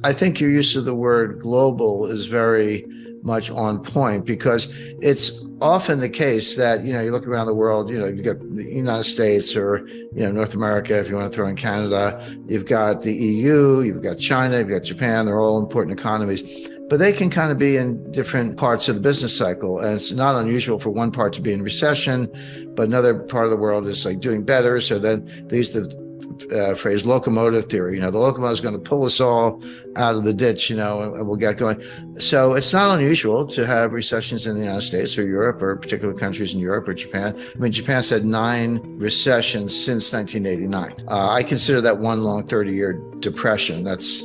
I think your use of the word global is very much on point because it's often the case that, you look around the world, you got the United States or, North America, if you want to throw in Canada, you've got the EU, you've got China, you've got Japan, they're all important economies, but they can kind of be in different parts of the business cycle. And it's not unusual for one part to be in recession, but another part of the world is like doing better. So then they use the phrase locomotive theory. The locomotive is going to pull us all out of the ditch, and we'll get going. So it's not unusual to have recessions in the United States or Europe or particular countries in Europe or Japan. I mean, Japan's had 9 recessions since 1989. I consider that one long 30-year depression. That's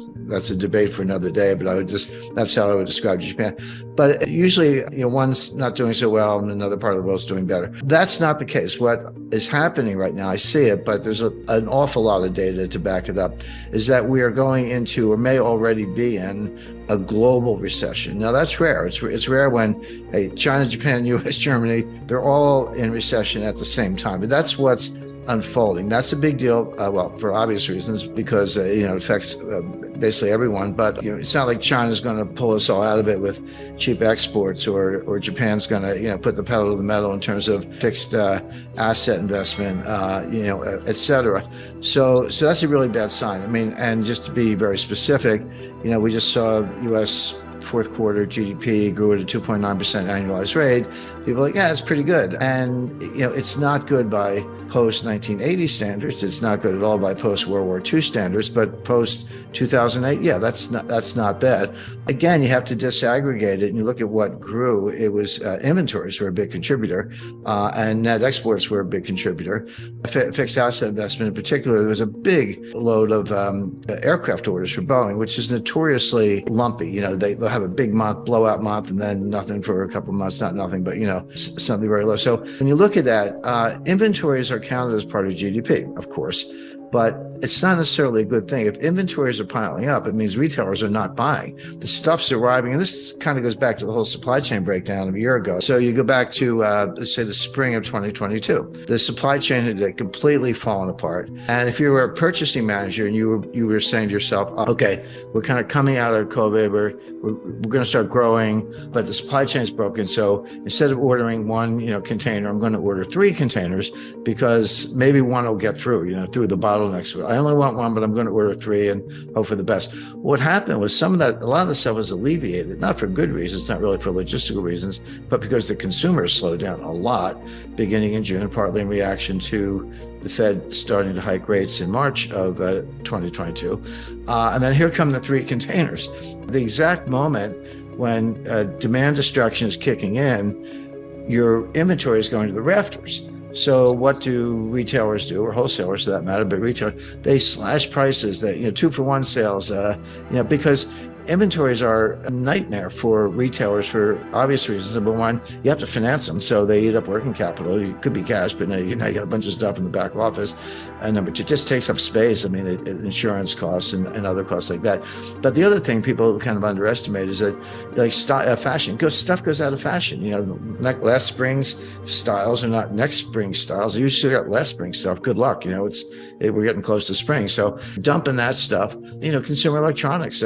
a debate for another day, but that's how I would describe Japan. But usually, one's not doing so well and another part of the world's doing better. That's not the case. What is happening right now, I see it, but there's an awful lot of data to back it up, is that we are going into, or may already be in, a global recession. Now that's rare. It's rare when China, Japan, US, Germany, they're all in recession at the same time. But that's what's unfolding. That's a big deal, well, for obvious reasons, because it affects basically everyone. But it's not like China's going to pull us all out of it with cheap exports, or Japan's going to put the pedal to the metal in terms of fixed asset investment, et cetera. So that's a really bad sign. I mean, and just to be very specific, we just saw U.S. fourth quarter GDP grew at a 2.9% annualized rate. People are like, yeah, it's pretty good. And, it's not good by post-1980 standards. It's not good at all by post-World War II standards, but post-2008, yeah, that's not bad. Again, you have to disaggregate it and you look at what grew. It was inventories were a big contributor, and net exports were a big contributor. Fixed asset investment in particular, there was a big load of aircraft orders for Boeing, which is notoriously lumpy. They'll have a big month, blowout month, and then nothing for a couple of months, not nothing, but something very low. So when you look at that, inventories are counted as part of GDP, of course, but it's not necessarily a good thing. If inventories are piling up, it means retailers are not buying. The stuff's arriving, and this kind of goes back to the whole supply chain breakdown of a year ago. So you go back to, let's say, the spring of 2022. The supply chain had completely fallen apart. And if you were a purchasing manager and you were saying to yourself, okay, we're kind of coming out of COVID, we're going to start growing, but the supply chain is broken. So instead of ordering one, container, I'm going to order 3 containers because maybe one will get through the bottlenecks. I only want one, but I'm going to order 3 and hope for the best. What happened was a lot of the stuff was alleviated, not for good reasons, not really for logistical reasons, but because the consumers slowed down a lot beginning in June, partly in reaction to the Fed starting to hike rates in March of 2022. And then here come the 3 containers. The exact moment when demand destruction is kicking in, your inventory is going to the rafters. So what do retailers do, or wholesalers for that matter, but retailers, they slash prices, that 2-for-1 sales, because inventories are a nightmare for retailers for obvious reasons. Number one, you have to finance them, so they eat up working capital. It could be cash, but now you got a bunch of stuff in the back office. And number 2, it just takes up space. I mean, insurance costs and other costs like that. But the other thing people kind of underestimate is that, like, fashion stuff goes out of fashion. Last spring's styles are not next spring's styles. You still got last spring stuff. Good luck. We're getting close to spring, so dumping that stuff. Consumer electronics.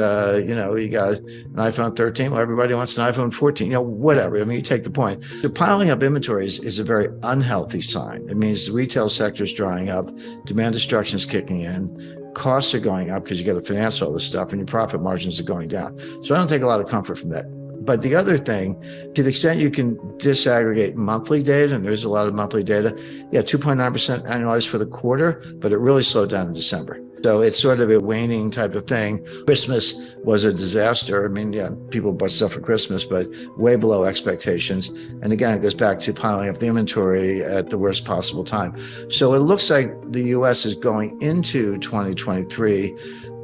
You got an iPhone 13. Well, everybody wants an iPhone 14. Whatever. I mean, you take the point. So piling up inventories is a very unhealthy sign. It means the retail sector is drying up, demand destruction is kicking in, costs are going up because you got to finance all this stuff, and your profit margins are going down. So I don't take a lot of comfort from that. But the other thing, to the extent you can disaggregate monthly data, and there's a lot of monthly data, 2.9% annualized for the quarter, but it really slowed down in December. So it's sort of a waning type of thing. Christmas was a disaster. I mean, people bought stuff for Christmas, but way below expectations. And again, it goes back to piling up the inventory at the worst possible time. So it looks like the U.S. is going into 2023.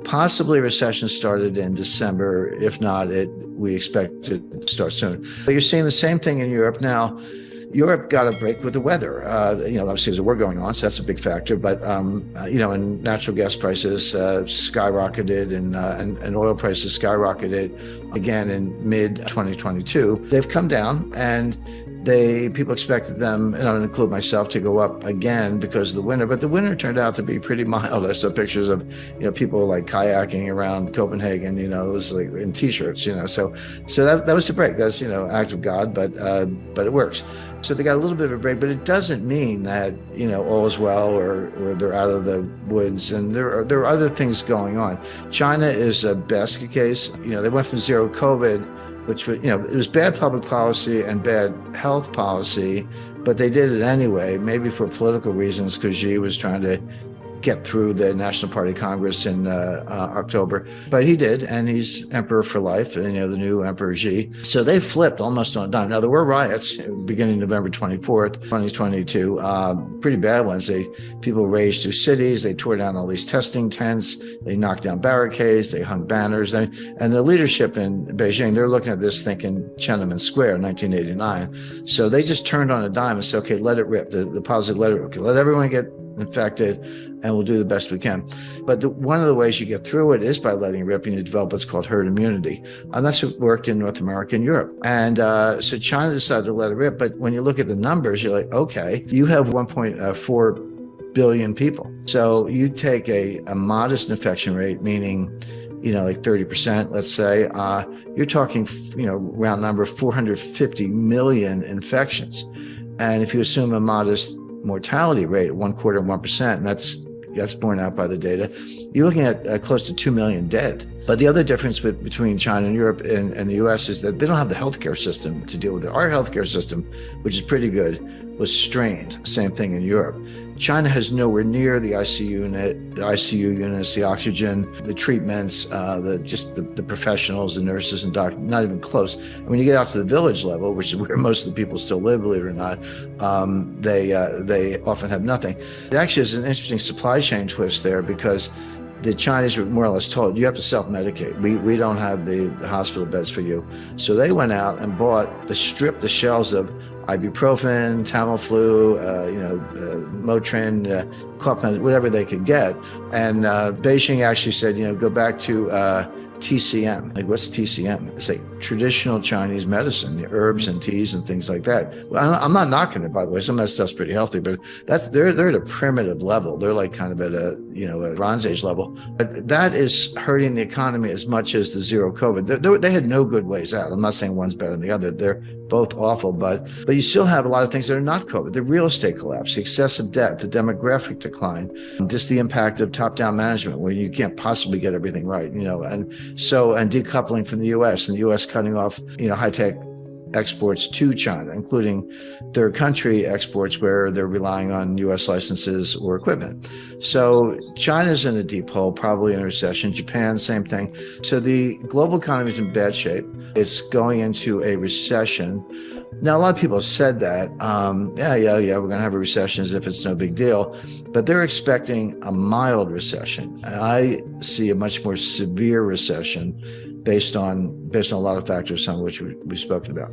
Possibly recession started in December. If not, we expect to start soon. But you're seeing the same thing in Europe now. Europe got a break with the weather. Obviously there's a war going on, so that's a big factor. But and natural gas prices skyrocketed, and oil prices skyrocketed again in mid 2022. They've come down, and people expected them, and I don't include myself, to go up again because of the winter, but the winter turned out to be pretty mild. I saw pictures of, people like kayaking around Copenhagen, it was like in t-shirts, so that was the break. That's, act of God, but it works. So they got a little bit of a break, but it doesn't mean that, all is well or they're out of the woods. And there are other things going on. China is a basket case. They went from zero COVID, which was, it was bad public policy and bad health policy, but they did it anyway, maybe for political reasons, because Xi was trying to get through the National Party Congress in October. But he did, and he's emperor for life, and the new Emperor Xi. So they flipped almost on a dime. Now, there were riots beginning November 24th, 2022, pretty bad ones. People raged through cities. They tore down all these testing tents. They knocked down barricades. They hung banners. And the leadership in Beijing, they're looking at this thinking Tiananmen Square in 1989. So they just turned on a dime and said, okay, let it rip. The policy, let it rip. Okay, let everyone get infected, and we'll do the best we can. But one of the ways you get through it is by letting it rip, and you develop what's called herd immunity. And that's what worked in North America and Europe. And so China decided to let it rip. But when you look at the numbers, you're like, okay, you have 1.4 billion people. So you take a modest infection rate, meaning, like 30%, let's say, you're talking, round number, 450 million infections. And if you assume a modest mortality rate at 1/4% 1%, and that's borne out by the data, you're looking at close to 2 million dead. But the other difference between China and Europe and the US is that they don't have the healthcare system to deal with it. Our healthcare system, which is pretty good, was strained. Same thing in Europe. China has nowhere near the ICU units, the oxygen, the treatments, the professionals, the nurses and doctors, not even close. And when you get out to the village level, which is where most of the people still live, believe it or not, they often have nothing. It actually is an interesting supply chain twist there, because the Chinese were more or less told, you have to self-medicate. We don't have the hospital beds for you. So they went out and stripped the shelves of ibuprofen, Tamiflu, Motrin, Clopin, whatever they could get. And Beijing actually said, go back to TCM. Like, what's TCM? It's like traditional Chinese medicine, the herbs and teas and things like that. Well, I'm not knocking it, by the way. Some of that stuff's pretty healthy, but they're at a primitive level. They're like kind of at a Bronze Age level. But that is hurting the economy as much as the zero COVID. They had no good ways out. I'm not saying one's better than the other. They're both awful, but you still have a lot of things that are not COVID. The real estate collapse, the excessive debt, the demographic decline, just the impact of top-down management where you can't possibly get everything right, and decoupling from the U.S. and the U.S. cutting off, high-tech exports to China, including third country exports where they're relying on U.S. licenses or equipment. So China's in a deep hole, probably in a recession. Japan, same thing. So the global economy is in bad shape. It's going into a recession. Now, a lot of people have said that, we're going to have a recession as if it's no big deal, but they're expecting a mild recession. And I see a much more severe recession based on a lot of factors, some of which we've spoken about.